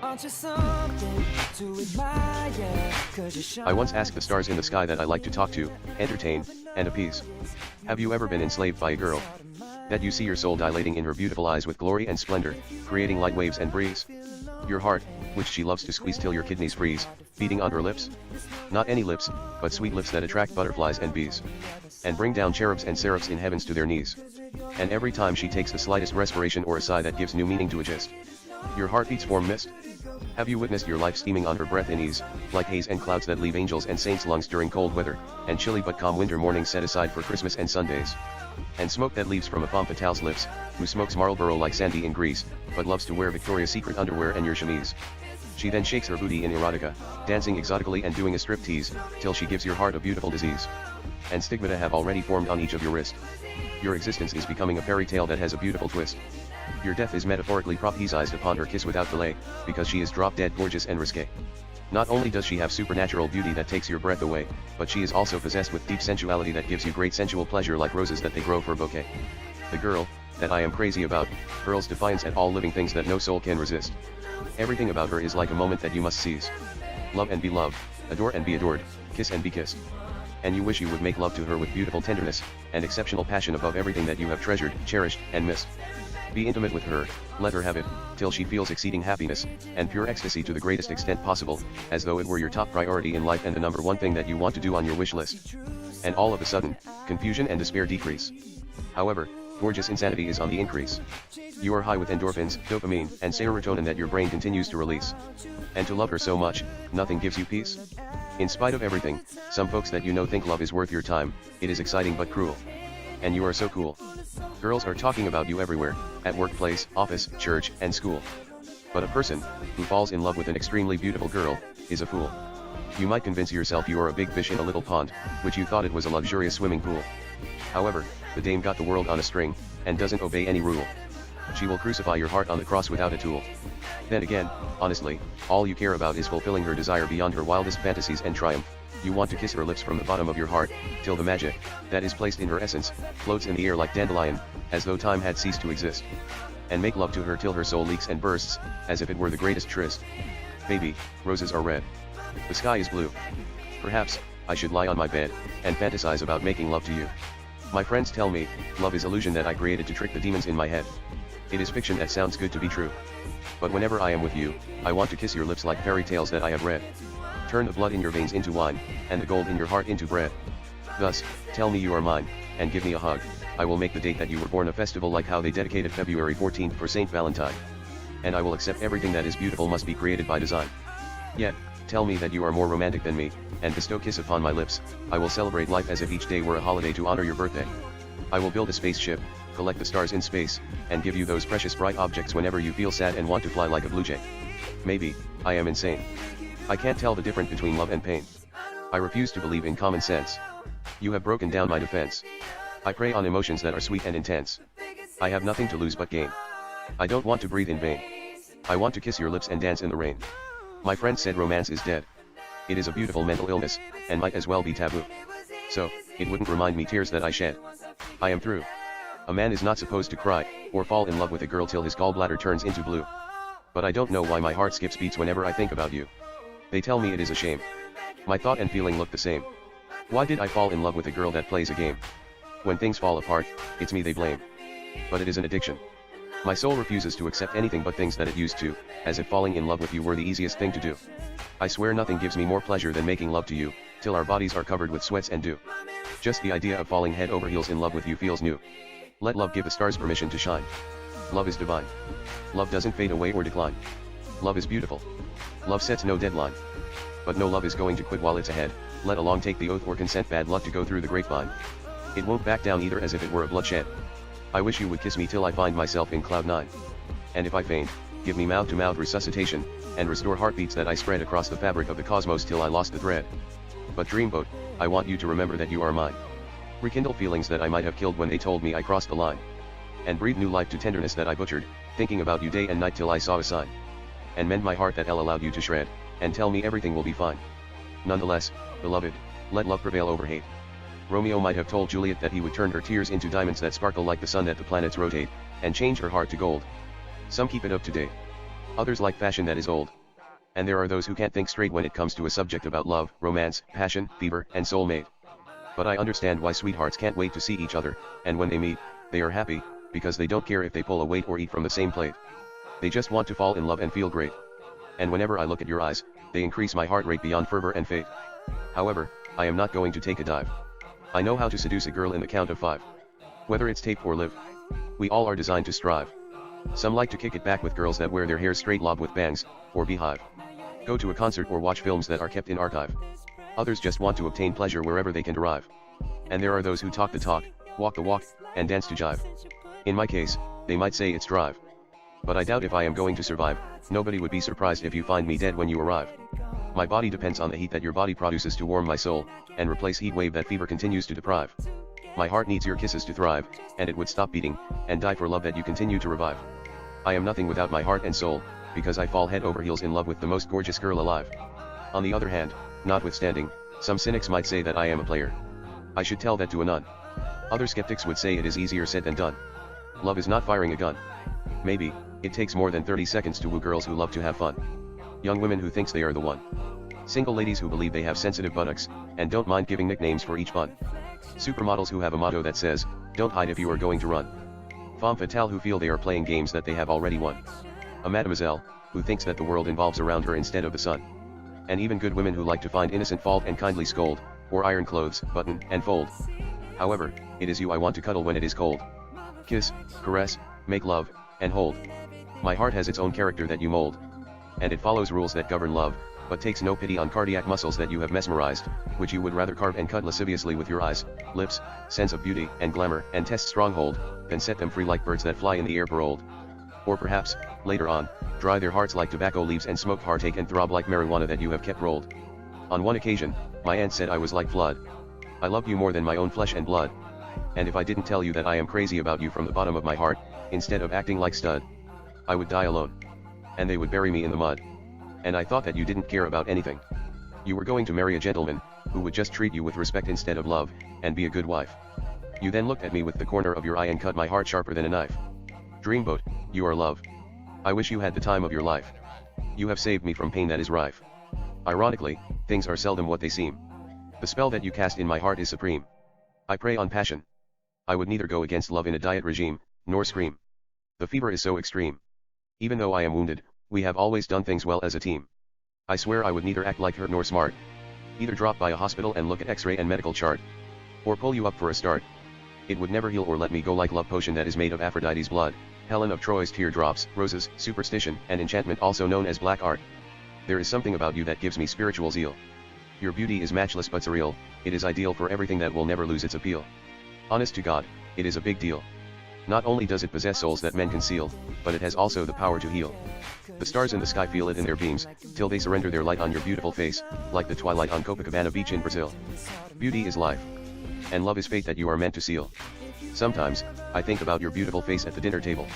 I once asked the stars in the sky that I like to talk to, entertain, and appease. Have you ever been enslaved by a girl? That you see your soul dilating in her beautiful eyes with glory and splendor, creating light waves and breeze? Your heart, which she loves to squeeze till your kidneys freeze, beating on her lips? Not any lips, but sweet lips that attract butterflies and bees, and bring down cherubs and seraphs in heavens to their knees. And every time she takes the slightest respiration or a sigh that gives new meaning to a gist, your heartbeats form mist. Have you witnessed your life steaming on her breath in ease, like haze and clouds that leave angels and saints' lungs during cold weather, and chilly but calm winter mornings set aside for Christmas and Sundays? And smoke that leaves from a femme fatale's lips, who smokes Marlboro like Sandy in Greece, but loves to wear Victoria's Secret underwear and your chemise. She then shakes her booty in erotica, dancing exotically and doing a strip tease, till she gives your heart a beautiful disease. And stigmata have already formed on each of your wrist. Your existence is becoming a fairy tale that has a beautiful twist. Your death is metaphorically prophesized upon her kiss without delay, because she is drop-dead gorgeous and risque. Not only does she have supernatural beauty that takes your breath away, but she is also possessed with deep sensuality that gives you great sensual pleasure like roses that they grow for a bouquet. The girl that I am crazy about hurls defiance at all living things that no soul can resist. Everything about her is like a moment that you must seize. Love and be loved, adore and be adored, kiss and be kissed. And you wish you would make love to her with beautiful tenderness, and exceptional passion above everything that you have treasured, cherished, and missed. Be intimate with her, let her have it, till she feels exceeding happiness, and pure ecstasy to the greatest extent possible, as though it were your top priority in life and the number one thing that you want to do on your wish list. And all of a sudden, confusion and despair decrease. However, gorgeous insanity is on the increase. You are high with endorphins, dopamine, and serotonin that your brain continues to release. And to love her so much, nothing gives you peace? In spite of everything, some folks that you know think love is worth your time, it is exciting but cruel. And you are so cool. Girls are talking about you everywhere, at workplace, office, church, and school. But a person who falls in love with an extremely beautiful girl is a fool. You might convince yourself you are a big fish in a little pond, which you thought it was a luxurious swimming pool. However, the dame got the world on a string, and doesn't obey any rule. She will crucify your heart on the cross without a tool. Then again, honestly, all you care about is fulfilling her desire beyond her wildest fantasies and triumph. You want to kiss her lips from the bottom of your heart, till the magic that is placed in her essence floats in the air like dandelion, as though time had ceased to exist. And make love to her till her soul leaks and bursts, as if it were the greatest tryst. Baby, roses are red. The sky is blue. Perhaps I should lie on my bed and fantasize about making love to you. My friends tell me, love is illusion that I created to trick the demons in my head. It is fiction that sounds good to be true. But whenever I am with you, I want to kiss your lips like fairy tales that I have read. Turn the blood in your veins into wine, and the gold in your heart into bread. Thus, tell me you are mine, and give me a hug. I will make the date that you were born a festival like how they dedicated February 14th for Saint Valentine. And I will accept everything that is beautiful must be created by design. Yet, tell me that you are more romantic than me, and bestow a kiss upon my lips. I will celebrate life as if each day were a holiday to honor your birthday. I will build a spaceship, collect the stars in space, and give you those precious bright objects whenever you feel sad and want to fly like a blue jay. Maybe I am insane. I can't tell the difference between love and pain. I refuse to believe in common sense. You have broken down my defense. I prey on emotions that are sweet and intense. I have nothing to lose but gain. I don't want to breathe in vain. I want to kiss your lips and dance in the rain. My friend said romance is dead. It is a beautiful mental illness, and might as well be taboo. So, it wouldn't remind me tears that I shed. I am through. A man is not supposed to cry, or fall in love with a girl till his gallbladder turns into blue. But I don't know why my heart skips beats whenever I think about you. They tell me it is a shame. My thought and feeling look the same. Why did I fall in love with a girl that plays a game? When things fall apart, it's me they blame. But it is an addiction. My soul refuses to accept anything but things that it used to, as if falling in love with you were the easiest thing to do. I swear nothing gives me more pleasure than making love to you, till our bodies are covered with sweats and dew. Just the idea of falling head over heels in love with you feels new. Let love give the stars permission to shine. Love is divine. Love doesn't fade away or decline. Love is beautiful. Love sets no deadline. But no love is going to quit while it's ahead, let alone take the oath or consent bad luck to go through the grapevine. It won't back down either as if it were a bloodshed. I wish you would kiss me till I find myself in cloud 9. And if I faint, give me mouth-to-mouth resuscitation, and restore heartbeats that I spread across the fabric of the cosmos till I lost the thread. But Dreamboat, I want you to remember that you are mine. Rekindle feelings that I might have killed when they told me I crossed the line. And breathe new life to tenderness that I butchered, thinking about you day and night till I saw a sign. And mend my heart that L allowed you to shred, and tell me everything will be fine. Nonetheless, beloved, let love prevail over hate. Romeo might have told Juliet that he would turn her tears into diamonds that sparkle like the sun that the planets rotate, and change her heart to gold. Some keep it up to date. Others like fashion that is old, And there are those who can't think straight when it comes to a subject about love, romance, passion, fever, and soulmate. But I understand why sweethearts can't wait to see each other, and when they meet, they are happy, because they don't care if they pull a weight or eat from the same plate. They just want to fall in love and feel great. And whenever I look at your eyes, they increase my heart rate beyond fervor and fate. However, I am not going to take a dive. I know how to seduce a girl in the count of 5. Whether it's tape or live. We all are designed to strive. Some like to kick it back with girls that wear their hair straight lob with bangs, or beehive. Go to a concert or watch films that are kept in archive. Others just want to obtain pleasure wherever they can derive. And there are those who talk the talk, walk the walk, and dance to jive. In my case, they might say it's drive. But I doubt if I am going to survive. Nobody would be surprised if you find me dead when you arrive. My body depends on the heat that your body produces to warm my soul, and replace heat wave that fever continues to deprive. My heart needs your kisses to thrive, and it would stop beating, and die for love that you continue to revive. I am nothing without my heart and soul, because I fall head over heels in love with the most gorgeous girl alive. On the other hand, notwithstanding, some cynics might say that I am a player. I should tell that to a nun. Other skeptics would say it is easier said than done. Love is not firing a gun. Maybe, it takes more than 30 seconds to woo girls who love to have fun. Young women who thinks they are the one. Single ladies who believe they have sensitive buttocks, and don't mind giving nicknames for each bun. Supermodels who have a motto that says, don't hide if you are going to run. Femme fatale who feel they are playing games that they have already won. A mademoiselle, who thinks that the world involves around her instead of the sun. And even good women who like to find innocent fault and kindly scold, or iron clothes, button, and fold. However, it is you I want to cuddle when it is cold. Kiss, caress, make love, and hold. My heart has its own character that you mold. And it follows rules that govern love, but takes no pity on cardiac muscles that you have mesmerized, which you would rather carve and cut lasciviously with your eyes, lips, sense of beauty and glamour and test stronghold, than set them free like birds that fly in the air paroled. Or perhaps, later on, dry their hearts like tobacco leaves and smoke heartache and throb like marijuana that you have kept rolled. On one occasion, my aunt said I was like flood. I loved you more than my own flesh and blood. And if I didn't tell you that I am crazy about you from the bottom of my heart, instead of acting like stud, I would die alone. And they would bury me in the mud. And I thought that you didn't care about anything. You were going to marry a gentleman, who would just treat you with respect instead of love, and be a good wife. You then looked at me with the corner of your eye and cut my heart sharper than a knife. Dreamboat, you are love. I wish you had the time of your life. You have saved me from pain that is rife. Ironically, things are seldom what they seem. The spell that you cast in my heart is supreme. I prey on passion. I would neither go against love in a diet regime, nor scream. The fever is so extreme. Even though I am wounded, we have always done things well as a team. I swear I would neither act like her nor smart. Either drop by a hospital and look at x-ray and medical chart. Or pull you up for a start. It would never heal or let me go like love potion that is made of Aphrodite's blood, Helen of Troy's teardrops, roses, superstition, and enchantment also known as black art. There is something about you that gives me spiritual zeal. Your beauty is matchless but surreal, it is ideal for everything that will never lose its appeal. Honest to God, it is a big deal. Not only does it possess souls that men conceal, but it has also the power to heal. The stars in the sky feel it in their beams, till they surrender their light on your beautiful face, like the twilight on Copacabana beach in Brazil. Beauty is life. And love is fate that you are meant to seal. Sometimes, I think about your beautiful face at the dinner table.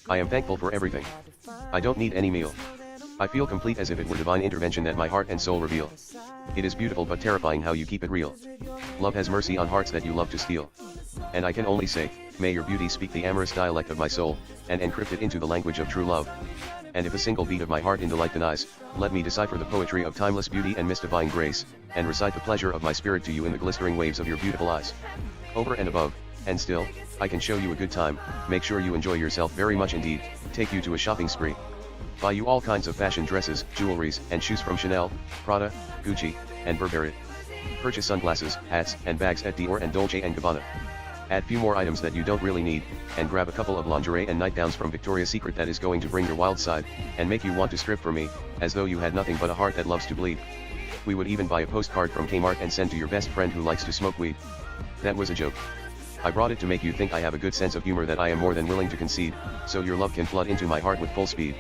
I am thankful for everything. I don't need any meal. I feel complete as if it were divine intervention that my heart and soul reveal. It is beautiful but terrifying how you keep it real. Love has mercy on hearts that you love to steal. And I can only say, may your beauty speak the amorous dialect of my soul, and encrypt it into the language of true love. And if a single beat of my heart in delight denies, let me decipher the poetry of timeless beauty and mystifying grace, and recite the pleasure of my spirit to you in the glistering waves of your beautiful eyes. Over and above, and still, I can show you a good time, make sure you enjoy yourself very much indeed, take you to a shopping spree. Buy you all kinds of fashion dresses, jewelries, and shoes from Chanel, Prada, Gucci, and Burberry. Purchase sunglasses, hats, and bags at Dior and Dolce & Gabbana. Add few more items that you don't really need, and grab a couple of lingerie and nightgowns from Victoria's Secret that is going to bring your wild side, and make you want to strip for me, as though you had nothing but a heart that loves to bleed. We would even buy a postcard from Kmart and send to your best friend who likes to smoke weed. That was a joke. I brought it to make you think I have a good sense of humor that I am more than willing to concede, so your love can flood into my heart with full speed.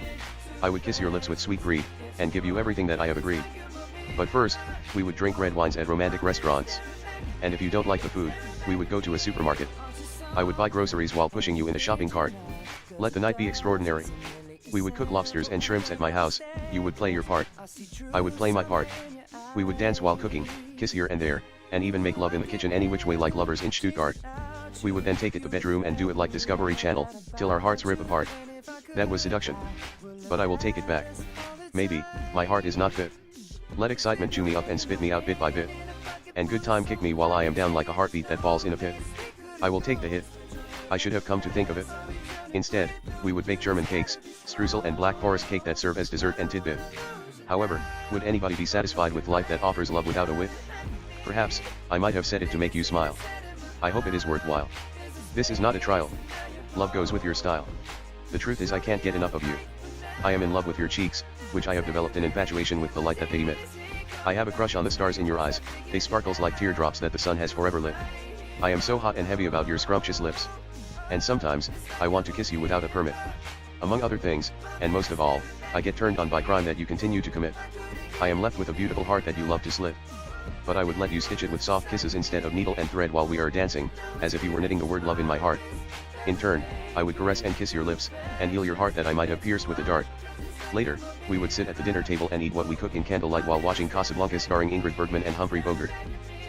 I would kiss your lips with sweet greed, and give you everything that I have agreed. But first, we would drink red wines at romantic restaurants. And if you don't like the food, we would go to a supermarket. I would buy groceries while pushing you in a shopping cart. Let the night be extraordinary. We would cook lobsters and shrimps at my house, you would play your part. I would play my part. We would dance while cooking, kiss here and there, and even make love in the kitchen any which way like lovers in Stuttgart. We would then take it to the bedroom and do it like Discovery Channel, till our hearts rip apart. That was seduction. But I will take it back. Maybe, my heart is not fit. Let excitement chew me up and spit me out bit by bit. And good time kick me while I am down like a heartbeat that falls in a pit. I will take the hit. I should have come to think of it. Instead, we would bake German cakes, streusel and black forest cake that serve as dessert and tidbit. However, would anybody be satisfied with life that offers love without a wit? Perhaps, I might have said it to make you smile. I hope it is worthwhile. This is not a trial. Love goes with your style. The truth is I can't get enough of you. I am in love with your cheeks, which I have developed an infatuation with the light that they emit. I have a crush on the stars in your eyes, they sparkles like teardrops that the sun has forever lit. I am so hot and heavy about your scrumptious lips. And sometimes, I want to kiss you without a permit. Among other things, and most of all, I get turned on by crime that you continue to commit. I am left with a beautiful heart that you love to slit. But I would let you stitch it with soft kisses instead of needle and thread while we are dancing, as if you were knitting the word love in my heart. In turn, I would caress and kiss your lips, and heal your heart that I might have pierced with a dart. Later, we would sit at the dinner table and eat what we cook in candlelight while watching Casablanca starring Ingrid Bergman and Humphrey Bogart.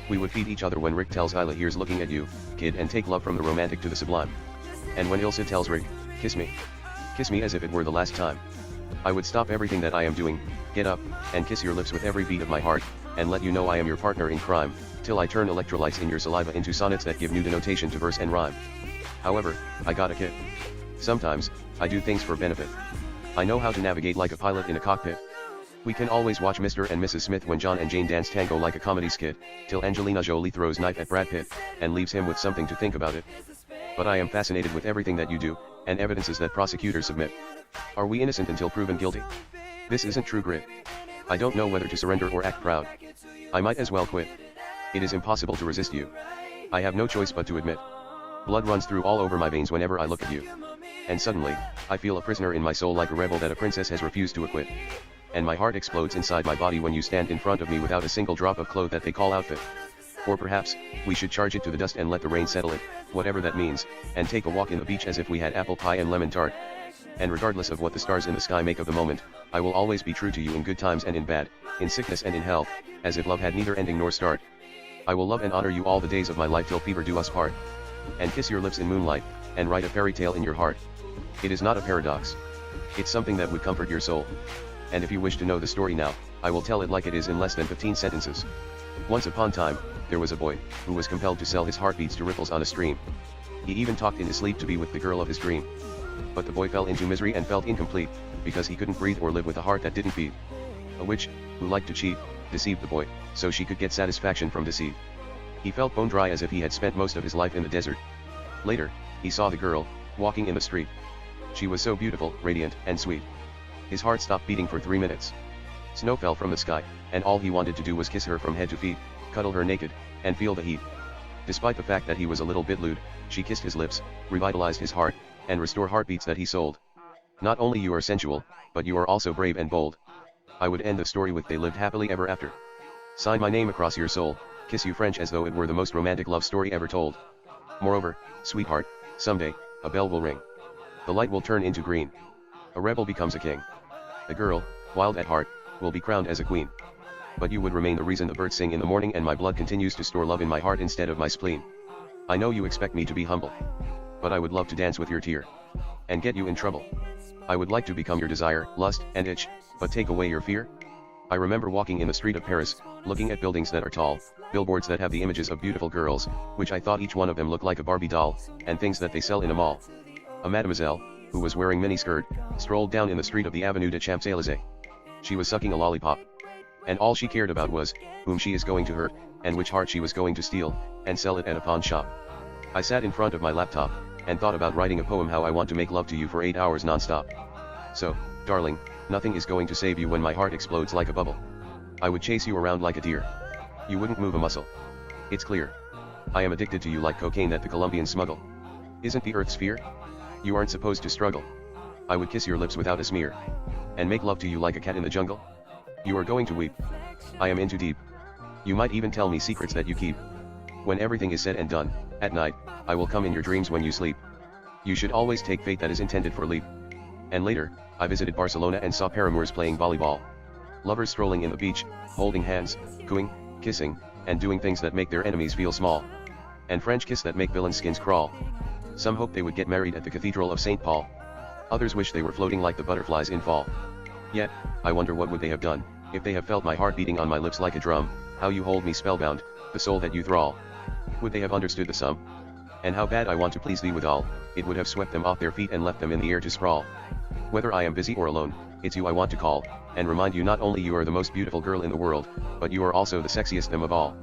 We would feed each other when Rick tells Isla here's looking at you, kid, and take love from the romantic to the sublime. And when Ilsa tells Rick, kiss me. Kiss me as if it were the last time. I would stop everything that I am doing, get up, and kiss your lips with every beat of my heart, and let you know I am your partner in crime, till I turn electrolytes in your saliva into sonnets that give new denotation to verse and rhyme. However, I got a kick. Sometimes, I do things for benefit. I know how to navigate like a pilot in a cockpit. We can always watch Mr. and Mrs. Smith when John and Jane dance tango like a comedy skit, till Angelina Jolie throws knife at Brad Pitt, and leaves him with something to think about it. But I am fascinated with everything that you do, and evidences that prosecutors submit. Are we innocent until proven guilty? This isn't true grit. I don't know whether to surrender or act proud. I might as well quit. It is impossible to resist you. I have no choice but to admit. Blood runs through all over my veins whenever I look at you. And suddenly, I feel a prisoner in my soul like a rebel that a princess has refused to acquit. And my heart explodes inside my body when you stand in front of me without a single drop of cloth that they call outfit. Or perhaps, we should charge it to the dust and let the rain settle it, whatever that means, and take a walk in the beach as if we had apple pie and lemon tart. And regardless of what the stars in the sky make of the moment, I will always be true to you in good times and in bad, in sickness and in health, as if love had neither ending nor start. I will love and honor you all the days of my life till fever do us part. And kiss your lips in moonlight, and write a fairy tale in your heart. It is not a paradox. It's something that would comfort your soul. And if you wish to know the story now, I will tell it like it is in less than 15 sentences. Once upon a time, there was a boy, who was compelled to sell his heartbeats to ripples on a stream. He even talked in his sleep to be with the girl of his dream. But the boy fell into misery and felt incomplete, because he couldn't breathe or live with a heart that didn't beat. A witch, who liked to cheat, deceived the boy, so she could get satisfaction from deceit. He felt bone dry as if he had spent most of his life in the desert. Later, he saw the girl, walking in the street. She was so beautiful, radiant, and sweet. His heart stopped beating for 3 minutes. Snow fell from the sky, and all he wanted to do was kiss her from head to feet, cuddle her naked, and feel the heat. Despite the fact that he was a little bit lewd, she kissed his lips, revitalized his heart, and restored heartbeats that he sold. Not only you are sensual, but you are also brave and bold. I would end the story with they lived happily ever after. Sign my name across your soul, kiss you French as though it were the most romantic love story ever told. Moreover, sweetheart, someday, a bell will ring. The light will turn into green. A rebel becomes a king. A girl, wild at heart, will be crowned as a queen. But you would remain the reason the birds sing in the morning and my blood continues to store love in my heart instead of my spleen. I know you expect me to be humble. But I would love to dance with your tear. And get you in trouble. I would like to become your desire, lust, and itch, but take away your fear? I remember walking in the street of Paris, looking at buildings that are tall, billboards that have the images of beautiful girls, which I thought each one of them looked like a Barbie doll, and things that they sell in a mall. A mademoiselle, who was wearing miniskirt, strolled down in the street of the Avenue de Champs-Élysées. She was sucking a lollipop. And all she cared about was, whom she is going to hurt, and which heart she was going to steal, and sell it at a pawn shop. I sat in front of my laptop, and thought about writing a poem how I want to make love to you for 8 hours non-stop. So, darling, nothing is going to save you when my heart explodes like a bubble. I would chase you around like a deer. You wouldn't move a muscle. It's clear. I am addicted to you like cocaine that the Colombians smuggle. Isn't the earth sphere? You aren't supposed to struggle. I would kiss your lips without a smear. And make love to you like a cat in the jungle. You are going to weep. I am in too deep. You might even tell me secrets that you keep. When everything is said and done, at night, I will come in your dreams when you sleep. You should always take fate that is intended for leap. And later, I visited Barcelona and saw paramours playing volleyball. Lovers strolling in the beach, holding hands, cooing, kissing, and doing things that make their enemies feel small. And French kiss that make villains' skins crawl. Some hope they would get married at the Cathedral of St. Paul. Others wish they were floating like the butterflies in fall. Yet, I wonder what would they have done, if they have felt my heart beating on my lips like a drum, how you hold me spellbound, the soul that you thrall. Would they have understood the sum? And how bad I want to please thee withal, it would have swept them off their feet and left them in the air to sprawl. Whether I am busy or alone, it's you I want to call, and remind you not only you are the most beautiful girl in the world, but you are also the sexiest them of all.